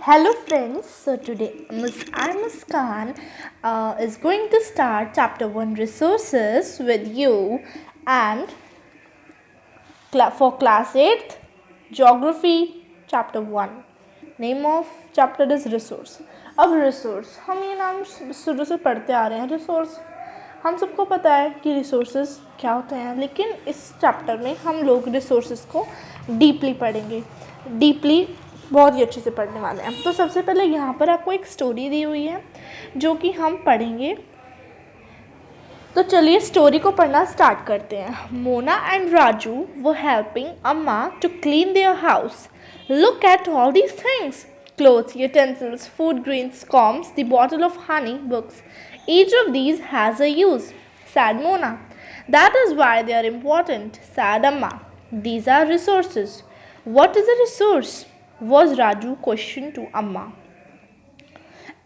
Hello friends, so today Miss Muskan is going to start chapter 1 resources with you and for class 8th geography chapter 1. Name of chapter is resource. अब resource हम ये नाम शुरू से पढ़ते आ रहे हैं. resource हम सबको पता है कि resources क्या होते हैं, लेकिन इस चैप्टर में हम लोग resources को डीपली पढ़ेंगे. डीपली बहुत ही अच्छे से पढ़ने वाले हैं. तो सबसे पहले यहाँ पर आपको एक स्टोरी दी हुई है जो कि हम पढ़ेंगे. तो चलिए स्टोरी को पढ़ना स्टार्ट करते हैं. मोना एंड राजू वो helping amma to clean their house. Look at all these things: clothes, utensils, food grains, combs, the bottle of honey, books. Each of these has a use, said Mona. That is why they are important, said Amma. These are resources. What is a resource? Was Raju question to Amma.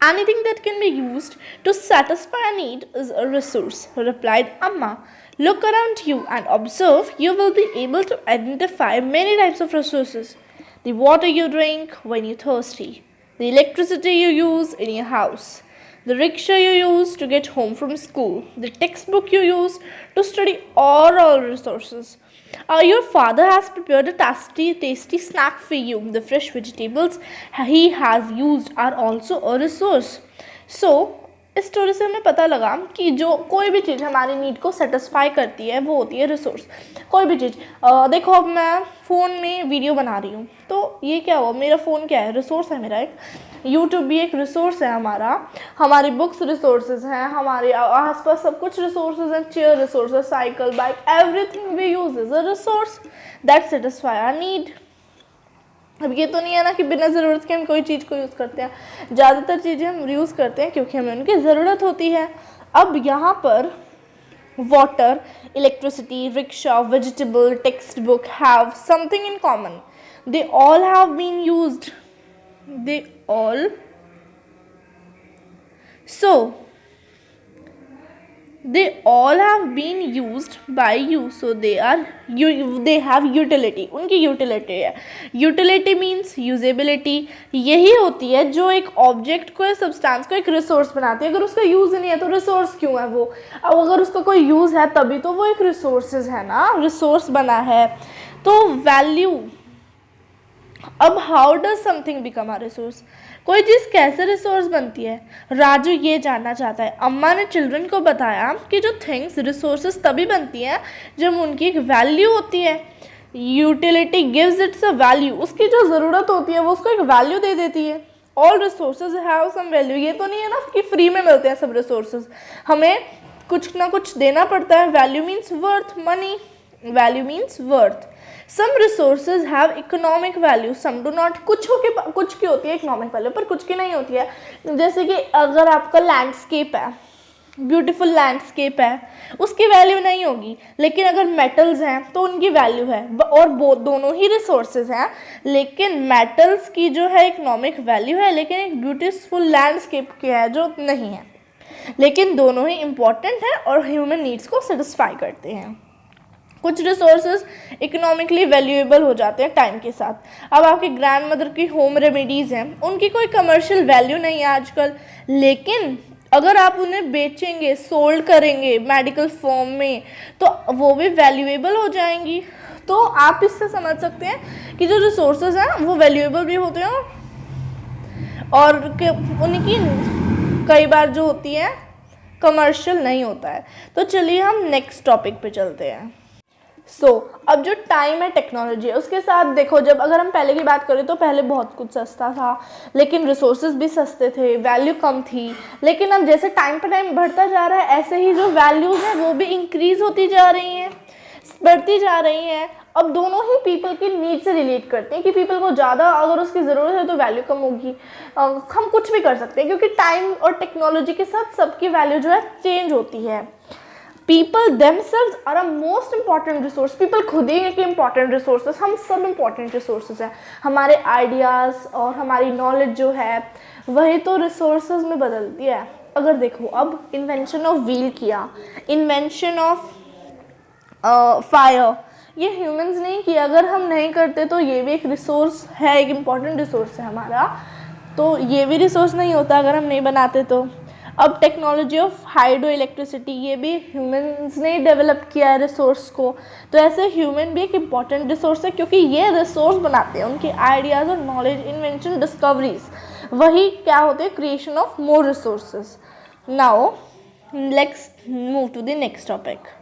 Anything that can be used to satisfy a need is a resource, replied Amma. Look around you and observe. You will be able to identify many types of resources. The water you drink when you're thirsty, the electricity you use in your house, the rickshaw you use to get home from school, the textbook you use to study, are all resources. Your father has prepared a tasty snack for you. The fresh vegetables he has used are also a resource. So, इस story से हमें पता लगा कि जो कोई भी चीज़ हमारी नीड को सेटिस्फाई करती है वो होती है रिसोर्स. कोई भी चीज़ देखो, अब मैं फ़ोन में वीडियो बना रही हूँ तो ये क्या हुआ, मेरा फ़ोन क्या है, रिसोर्स है मेरा. एक यूट्यूब भी एक रिसोर्स है हमारा. हमारी बुक्स रिसोर्सेज हैं, हमारे आसपास सब कुछ रिसोर्सेज हैं. Chair resources, cycle, bike, everything we use is a resource that satisfy our need. अब ये तो नहीं है ना कि बिना ज़रूरत के हम कोई चीज़ को यूज़ करते हैं. ज़्यादातर चीज़ें हम यूज़ करते हैं क्योंकि हमें उनकी ज़रूरत होती है. अब यहाँ पर water, electricity, rickshaw, vegetable, text book have something in common. They all have been used. They all have been used by you, so they have utility. उनकी utility है. utility means usability. यही होती है जो एक ऑब्जेक्ट को या substance को एक रिसोर्स बनाती है. अगर उसका यूज़ नहीं है तो रिसोर्स क्यों है वो. अब अगर उसका कोई यूज़ है तभी तो वो एक रिसोर्सेज है ना, रिसोर्स बना है. तो वैल्यू. अब how does something become a resource. कोई चीज़ कैसे रिसोर्स बनती है, राजू ये जानना चाहता है. अम्मा ने चिल्ड्रन को बताया कि जो थिंग्स रिसोर्सेज तभी बनती हैं जब उनकी एक वैल्यू होती है. Utility gives it's a value. उसकी जो ज़रूरत होती है वो उसको एक वैल्यू दे देती है. All resources have some value. ये तो नहीं है ना कि फ्री में मिलते हैं सब रिसोर्सेज, हमें कुछ ना कुछ देना पड़ता है. Value means worth. Money, value means worth. Some resources have economic value, some do not. कुछ की होती है इकोनॉमिक वैल्यू पर कुछ की नहीं होती है. जैसे कि अगर आपका लैंडस्केप है, ब्यूटीफुल लैंडस्केप है, उसकी वैल्यू नहीं होगी. लेकिन अगर मेटल्स हैं तो उनकी वैल्यू है. और दोनों ही रिसोर्सेज हैं, लेकिन मेटल्स की जो है इकोनॉमिक वैल्यू है, लेकिन एक ब्यूटीफुल लैंडस्केप की है जो नहीं है. लेकिन दोनों ही इम्पॉर्टेंट हैं और ह्यूमन नीड्स को सेटिस्फाई करते हैं. कुछ रिसोर्सेज इकोनॉमिकली वैल्यूएबल हो जाते हैं टाइम के साथ. अब आपकी ग्रैंड मदर की होम रेमेडीज़ हैं, उनकी कोई कमर्शियल वैल्यू नहीं है आजकल, लेकिन अगर आप उन्हें बेचेंगे, सोल्ड करेंगे मेडिकल फॉर्म में, तो वो भी वैल्यूएबल हो जाएंगी. तो आप इससे समझ सकते हैं कि जो रिसोर्सेज हैं वो वैल्यूएबल भी होते हैं और उनकी कई बार जो होती है कमर्शियल नहीं होता है. तो चलिए हम नेक्स्ट टॉपिक पे चलते हैं. अब जो टाइम है, टेक्नोलॉजी है, उसके साथ देखो, जब अगर हम पहले की बात करें तो पहले बहुत कुछ सस्ता था, लेकिन रिसोर्सेज भी सस्ते थे, वैल्यू कम थी. लेकिन अब जैसे टाइम पर टाइम बढ़ता जा रहा है, ऐसे ही जो वैल्यूज़ हैं वो भी इंक्रीज़ होती जा रही हैं, बढ़ती जा रही हैं. अब दोनों ही पीपल की नीड से रिलेट करते हैं कि पीपल को ज़्यादा अगर उसकी ज़रूरत है तो वैल्यू कम होगी. हम कुछ भी कर सकते हैं क्योंकि टाइम और टेक्नोलॉजी के साथ सबकी वैल्यू जो है चेंज होती है. People themselves are a most important resource. People खुद ही एक important resources. हम सब important resources हैं. हमारे आइडियाज़ और हमारी नॉलेज जो है वही तो resources में बदलती है. अगर देखो, अब इन्वेंशन ऑफ व्हील किया, इन्वेंशन ऑफ फायर, ये ह्यूमंस नहीं किया. अगर हम नहीं करते तो ये भी एक रिसोर्स है, एक इम्पॉर्टेंट रिसोर्स है हमारा. तो ये भी रिसोर्स नहीं होता अगर हम नहीं बनाते तो। अब टेक्नोलॉजी ऑफ हाइड्रो इलेक्ट्रिसिटी, ये भी ह्यूमंस ने डेवलप किया है रिसोर्स को। तो ऐसे ह्यूमन भी एक इम्पॉर्टेंट रिसोर्स है, क्योंकि ये रिसोर्स बनाते हैं, उनके आइडियाज़ और नॉलेज, इन्वेंशन, डिस्कवरीज, वही क्या होते हैं, creation of more resources. Now let's move to the next topic.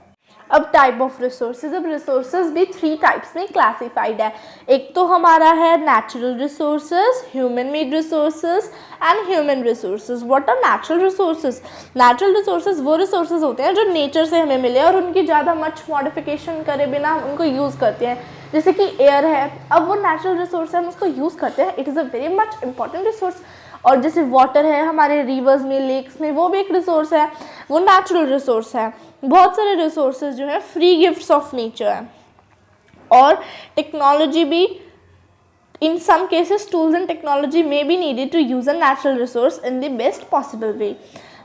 अब टाइप ऑफ रिसोर्सेज। अब रिसोर्सेज भी 3 टाइप्स में क्लासिफाइड है। एक तो हमारा है natural resources, human made resources and human resources. What are natural resources? Natural resources वो रिसोर्सेज होते हैं जो नेचर से हमें मिले और उनकी ज़्यादा मच मॉडिफिकेशन करे बिना हम उनको यूज़ करते हैं, जैसे कि एयर है। अब वो नेचुरल रिसोर्स है, हम उसको यूज़ करते हैं, it is a very much important resource. और जैसे वाटर है हमारे रिवर्स में, लेक्स में, वो भी एक रिसोर्स है, वो नेचुरल रिसोर्स है। बहुत सारे रिसोर्सेज जो है फ्री गिफ्ट्स ऑफ नेचर है। और टेक्नोलॉजी भी, in some cases tools and technology may be needed to use a natural resource in the best possible way.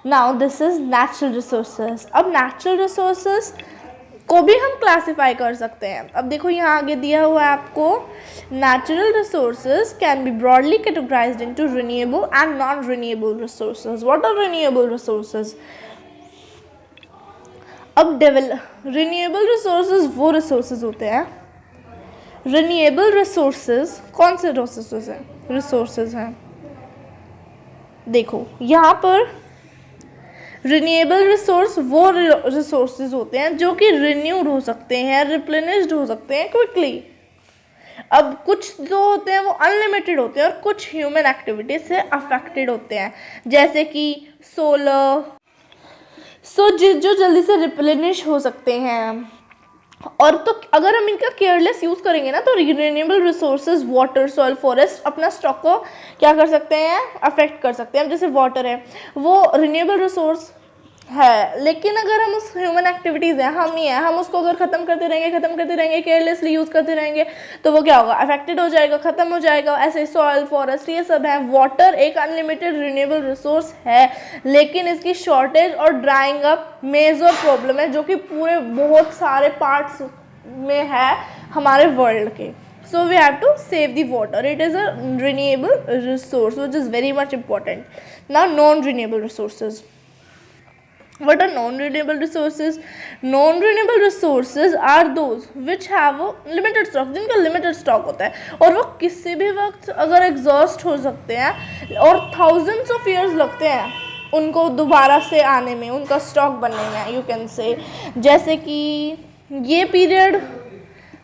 Now this is natural resources. अब natural resources को भी हम classify कर सकते हैं। अब देखो यहाँ आगे दिया हुआ है आपको, natural resources can be broadly categorised into renewable and non renewable resources. What are renewable resources? अब रिन्यूएबल रिसोर्सेज वो रिसोर्सेज होते हैं, रिन्यूएबल रिसोर्सेज कौन से रिसोर्सेज हैं? देखो यहाँ पर रिन्यूएबल रिसोर्स वो रिसोर्सेज होते हैं जो कि रिन्यूड हो सकते हैं, रिप्लेनिश्ड हो सकते हैं क्विकली। अब कुछ जो होते हैं वो अनलिमिटेड होते हैं और कुछ ह्यूमन एक्टिविटीज से अफेक्टेड होते हैं, जैसे कि सोलर, जो जल्दी से रिप्लेनिश हो सकते हैं। और तो अगर हम इनका केयरलेस यूज़ करेंगे ना तो renewable resources, water, soil, forest अपना स्टॉक को क्या कर सकते हैं, अफेक्ट कर सकते हैं। जैसे वाटर है वो रिन्यूएबल रिसोर्स है, लेकिन अगर हम उस ह्यूमन एक्टिविटीज़ है, हम ही है, हम उसको अगर ख़त्म करते रहेंगे केयरलेसली यूज़ करते रहेंगे तो वो क्या होगा, अफेक्टेड हो जाएगा, ख़त्म हो जाएगा। ऐसे सॉइल, फॉरेस्ट, ये सब है। वाटर एक अनलिमिटेड रिन्यूएबल रिसोर्स है, लेकिन इसकी शॉर्टेज और ड्राइंग अप मेजर प्रॉब्लम है, जो कि पूरे बहुत सारे पार्ट्स में है हमारे वर्ल्ड के। So we have to save the water. It is a renewable resource which is very much important. Now non-renewable resources. What are non-renewable resources? Non-renewable resources are those which have a limited stock, जिनका limited stock होता है और वो किसी भी वक्त अगर exhaust हो सकते हैं और thousands of years लगते हैं उनको दोबारा से आने में, उनका स्टॉक बनने में, यू कैन से। जैसे कि ये पीरियड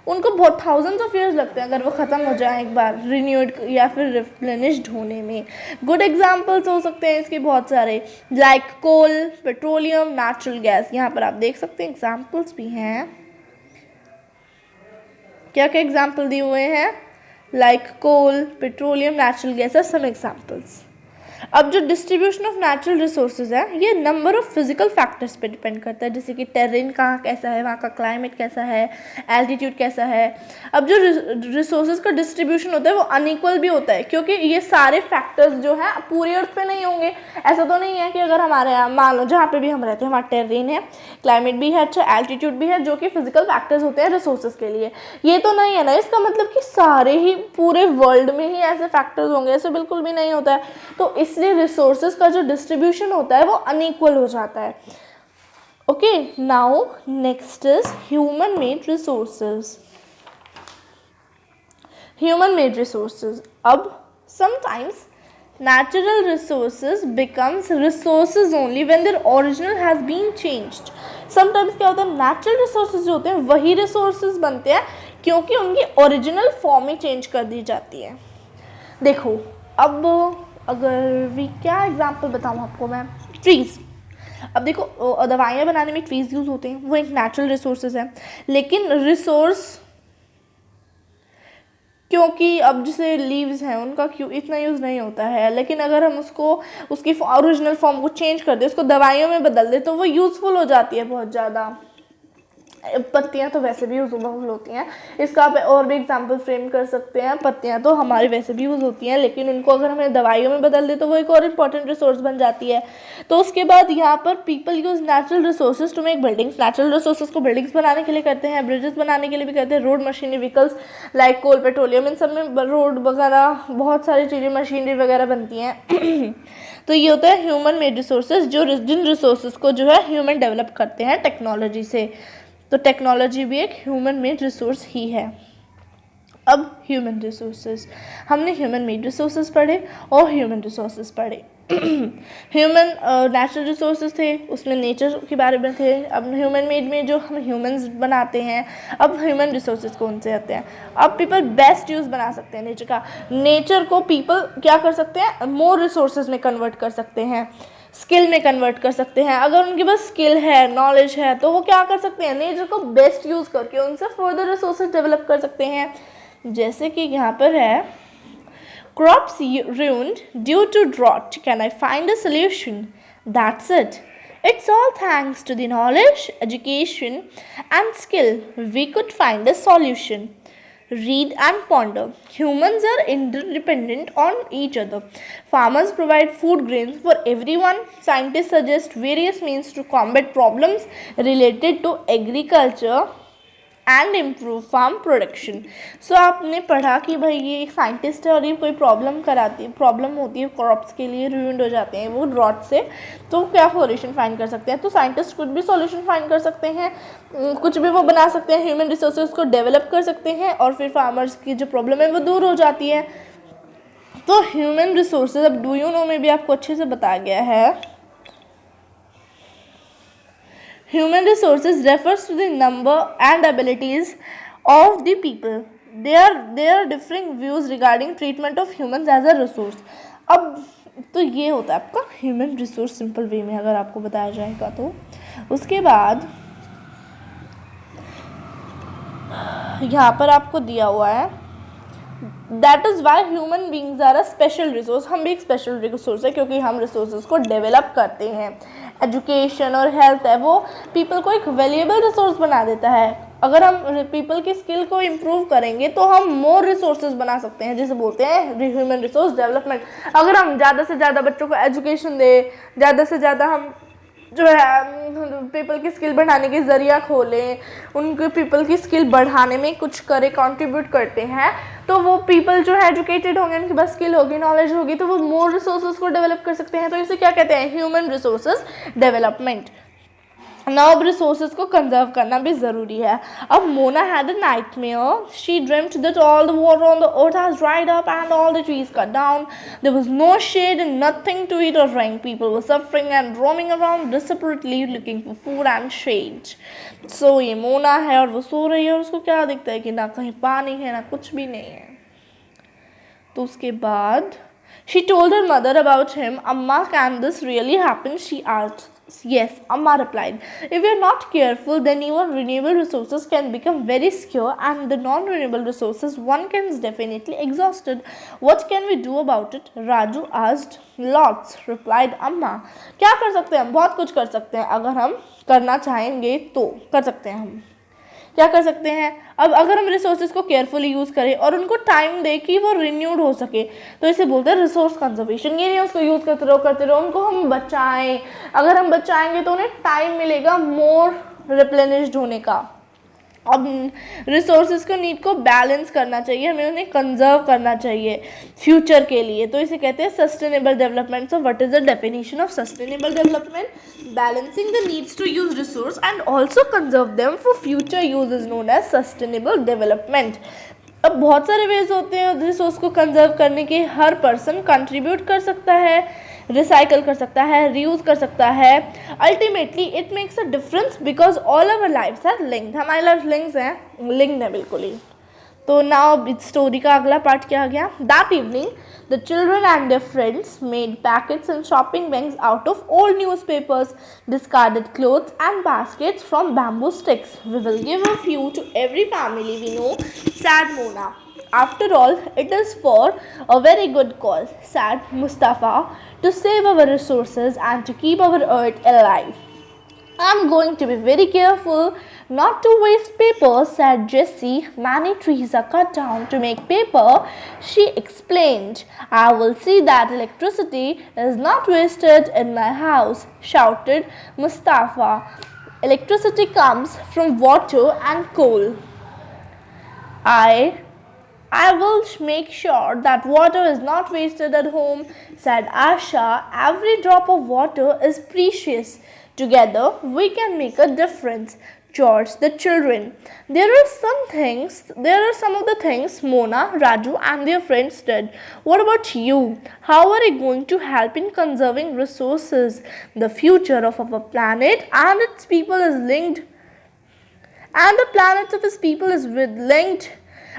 उनको बहुत थाउजेंड्स ऑफ ईयर्स लगते हैं अगर वो ख़त्म हो जाए एक बार रिन्यूड या फिर रिप्लेनिश्ड होने में। गुड एग्जांपल्स हो सकते हैं इसके बहुत सारे, like coal, petroleum, natural gas. यहाँ पर आप देख सकते हैं एग्जांपल्स भी हैं, क्या क्या एग्जांपल दिए हुए हैं, like coal, petroleum, natural gas are some examples. अब जो डिस्ट्रीब्यूशन ऑफ नेचुरल रिसोर्सेज है ये नंबर ऑफ फिजिकल फैक्टर्स पे डिपेंड करता है, जैसे कि टेरेन कहाँ कैसा है, वहाँ का क्लाइमेट कैसा है, एल्टीट्यूड कैसा है। अब जो रिसोर्सेज का डिस्ट्रीब्यूशन होता है वो अनइक्वल भी होता है, क्योंकि ये सारे फैक्टर्स जो हैं पूरी अर्थ पे नहीं होंगे। ऐसा तो नहीं है कि अगर हमारे यहाँ मान लो जहाँ पे भी हम रहते हैं हमारा टेरेन है, क्लाइमेट भी है, अच्छा एल्टीट्यूड भी है, जो कि फिजिकल फैक्टर्स होते हैं रिसोर्सेज के लिए। ये तो नहीं है ना, इसका मतलब कि सारे ही पूरे वर्ल्ड में ही ऐसे फैक्टर्स होंगे, ऐसे बिल्कुल भी नहीं होता है। तो इसलिए रिसोर्सेज का जो डिस्ट्रीब्यूशन होता है वो अनइक्वल हो जाता है। Okay, now next is human made resources. Human made resources, अब sometimes natural resources becomes resources only when their original has been changed. sometimes क्या होता है, natural resources जो होते हैं वही resources बनते हैं क्योंकि उनकी ओरिजिनल फॉर्म ही चेंज कर दी जाती है। देखो अब अगर भी क्या एग्जांपल बताऊँ आपको मैं, ट्रीज़। अब देखो दवाइयाँ बनाने में ट्रीज़ यूज़ होते हैं, वो एक नेचुरल रिसोर्सेज है, लेकिन रिसोर्स क्योंकि अब जैसे लीव्स हैं उनका क्यों इतना यूज़ नहीं होता है, लेकिन अगर हम उसको उसकी ओरिजिनल फॉर्म को चेंज कर दें, उसको दवाइयों में बदल दें तो वो यूज़फुल हो जाती है बहुत ज़्यादा। पत्तियां तो वैसे भी यूज़फुल होती हैं, इसका आप और भी एग्जांपल फ्रेम कर सकते हैं। पत्तियां तो हमारी वैसे भी यूज़ होती हैं, लेकिन उनको अगर हमें दवाइयों में बदल दे तो वो एक और इंपॉर्टेंट रिसोर्स बन जाती है। तो उसके बाद यहाँ पर people use natural resources to make buildings. Natural resources को बिल्डिंग्स बनाने के लिए करते हैं, ब्रिजेस बनाने के लिए भी करते हैं, road machinery vehicles like coal petroleum, इन सब में रोड वगैरह बहुत सारी चीज़ें मशीनरी वगैरह बनती हैं। तो ये होता है ह्यूमन मेड रिसोर्सेज, जो जिन रिसोर्सेज को जो है ह्यूमन डेवलप करते हैं टेक्नोलॉजी से। तो टेक्नोलॉजी भी एक ह्यूमन मेड रिसोर्स ही है। अब ह्यूमन रिसोर्सेज, हमने ह्यूमन मेड रिसोर्सेज पढ़े और ह्यूमन रिसोर्सेज पढ़े। ह्यूमन नेचुरल रिसोर्सेज थे, उसमें नेचर के बारे में थे। अब ह्यूमन मेड में जो हम ह्यूमंस बनाते हैं, अब ह्यूमन रिसोर्सेज कौन से आते हैं। अब पीपल बेस्ट यूज़ बना सकते हैं नेचर का। नेचर को पीपल क्या कर सकते हैं, मोर रिसोर्सेज में कन्वर्ट कर सकते हैं, स्किल में कन्वर्ट कर सकते हैं। अगर उनके पास स्किल है, नॉलेज है, तो वो क्या कर सकते हैं, नेचर को बेस्ट यूज़ करके उनसे फर्दर रिसोर्सेज डेवलप कर सकते हैं। जैसे कि यहाँ पर है, crops ruined due to drought, can I find a solution? That's it. It's all thanks to the knowledge, education and skill we could find a solution. Read and ponder. Humans are interdependent on each other. Farmers provide food grains for everyone. Scientists suggest various means to combat problems related to agriculture and improve farm production. So आपने पढ़ा कि भाई ये एक scientist है और ये कोई प्रॉब्लम होती है, क्रॉप्स के लिए रूइंड हो जाते हैं वो ड्रॉट से, तो क्या सॉल्यूशन फाइंड कर सकते हैं। तो साइंटिस्ट कुछ भी सॉल्यूशन फाइंड कर सकते हैं, कुछ भी वो बना सकते हैं, ह्यूमन रिसोर्सेज को डेवलप कर सकते हैं और फिर फार्मर्स की जो प्रॉब्लम है वो दूर हो जाती है। तो ह्यूमन रिसोर्सेज, अब डू यू नो में भी आपको अच्छे से बताया गया है। Human resources refers to the number and abilities of the people. There are differing views regarding treatment of humans as a resource. अब तो ये होता है आपका ह्यूमन रिसोर्स सिंपल वे में अगर आपको बताया जाएगा तो। उसके बाद यहाँ पर आपको दिया हुआ है, that is why human beings are a special resource. हम भी एक स्पेशल रिसोर्स है क्योंकि हम रिसोर्सेज को डेवलप करते हैं। एजुकेशन और हेल्थ है वो पीपल को एक वैल्यूएबल रिसोर्स बना देता है। अगर हम पीपल की स्किल को इम्प्रूव करेंगे तो हम मोर रिसोर्सेज बना सकते हैं, जिसे बोलते हैं ह्यूमन रिसोर्स डेवलपमेंट। अगर हम ज़्यादा से ज़्यादा बच्चों को एजुकेशन दें, ज़्यादा से ज़्यादा हम जो है पीपल की स्किल बढ़ाने के ज़रिया खोलें, उनके पीपल की स्किल बढ़ाने में कुछ करें, कंट्रीब्यूट करते हैं, तो वो पीपल जो है एजुकेटेड होंगे, उनके पास स्किल होगी, नॉलेज होगी, तो वो मोर रिसोर्सेज को डेवलप कर सकते हैं। तो इसे क्या कहते हैं, ह्यूमन रिसोर्सेज डेवलपमेंट। नाउ अब रिसोर्सेज को कंजर्व करना भी ज़रूरी है। अब Mona had a nightmare, she dreamed that all the water on the earth has dried up and all the trees cut down, there was no shade and nothing to eat or drink, people were suffering and roaming around desperately looking for food and shade. So ये मोना है और वो सो रही है और उसको क्या दिखता है कि ना कहीं पानी है ना कुछ भी नहीं है। तो उसके बाद she told her mother about him. Amma, can this really happen? She asked. Yes, Amma replied. If we are not careful, then even renewable resources can become very scarce, and the non-renewable resources one can is definitely exhausted. What can we do about it? Raju asked. Lots, replied Amma. क्या कर सकते हैं हम? बहुत कुछ कर सकते हैं। अगर हम करना चाहेंगे तो कर सकते हैं। हम क्या कर सकते हैं, अब अगर हम रिसोर्सेज को केयरफुली यूज़ करें और उनको टाइम दें कि वो रिन्यूड हो सके, तो इसे बोलते हैं रिसोर्स कंजर्वेशन। ये नहीं उसको यूज़ करते रहो, उनको हम बचाएं। अगर हम बचाएंगे तो उन्हें टाइम मिलेगा मोर रिप्लेनिश्ड होने का। अब रिसोर्सेज को नीड को बैलेंस करना चाहिए, हमें उन्हें कंजर्व करना चाहिए फ्यूचर के लिए। तो इसे कहते हैं sustainable development. So what is the definition of sustainable development? Balancing the needs to use resource and also conserve them for future use is known as sustainable development. अब बहुत सारे वेज होते हैं रिसोर्स को कंजर्व करने के। हर person contribute कर सकता है, रिसाइकल कर सकता है, रीयूज़ कर सकता है। Ultimately it makes a difference because all our lifes are linked. हमारी लाइफ लिंक्ड है बिल्कुल ही। तो नाउ स्टोरी का अगला पार्ट क्या आ गया? That evening the children and their friends made packets and shopping bags out of old newspapers, discarded clothes and baskets from bamboo sticks. We will give a few to every family we know, said Mona. After all, it is for a very good cause, said Mustafa, to save our resources and to keep our earth alive. I'm going to be very careful Not to waste paper, said Jessie. Many trees are cut down to make paper, she explained. I will see that electricity is not wasted in my house, shouted Mustafa. Electricity comes from water and coal. I I will make sure that water is not wasted at home, said Asha. Every drop of water is precious. Together we can make a difference. George the children. There are some of the things Mona, Raju and their friends did. What about you? How are you going to help in conserving resources? The future of our planet and its people is linked and the planets of his people is linked.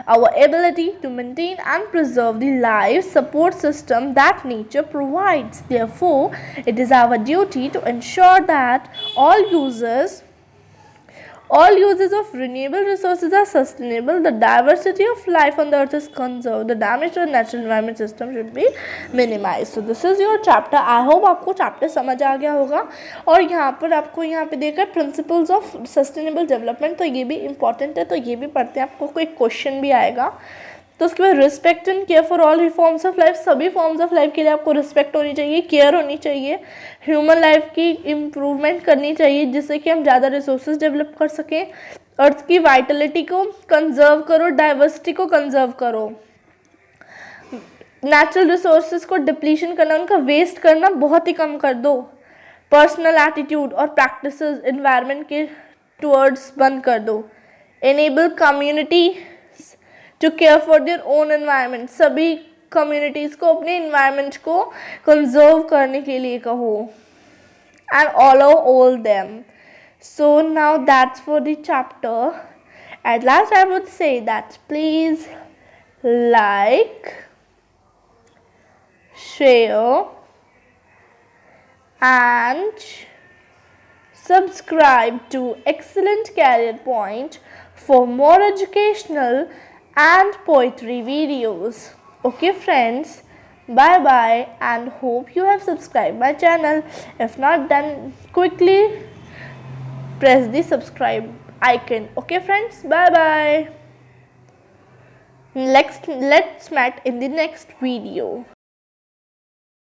Our ability to maintain and preserve the life support system that nature provides. Therefore, it is our duty to ensure that all uses of renewable resources are sustainable. The diversity of life on the earth is conserved. The damage to the natural environment system should be minimized. So this is your chapter. I hope आपको chapter समझ आ गया होगा. और यहाँ पर आपको यहाँ पे देखा है प्रिंसिपल्स ऑफ सस्टेनेबल डेवलपमेंट, तो ये भी इंपॉर्टेंट है, तो ये भी पढ़ते हैं. आपको कोई क्वेश्चन भी आएगा. तो उसके बाद respect and care for all forms of life. सभी फॉर्म्स ऑफ लाइफ के लिए आपको रिस्पेक्ट होनी चाहिए, केयर होनी चाहिए, ह्यूमन लाइफ की इम्प्रूवमेंट करनी चाहिए जिससे कि हम ज़्यादा रिसोर्सेज डेवलप कर सकें. अर्थ की वाइटलिटी को कंजर्व करो, डाइवर्सिटी को कंजर्व करो. नेचुरल रिसोर्सेज को डिप्लीशन करना, उनका वेस्ट करना बहुत ही कम कर दो. पर्सनल एटीट्यूड और प्रैक्टिसेस इन्वायरमेंट के टुवर्ड्स बंद कर दो. Enable community to care for their own environment. सभी कम्युनिटीज़ को अपने इन्वायरमेंट को कंजर्व करने के लिए कहो. And allow all them. So now that's for the chapter. At last I would say that please like, share and subscribe to Excellent Career Point for more educational and poetry videos. Okay friends, bye bye and hope you have subscribed my channel. If not, then quickly press the subscribe icon. Okay friends, bye bye. Let's meet in the next video.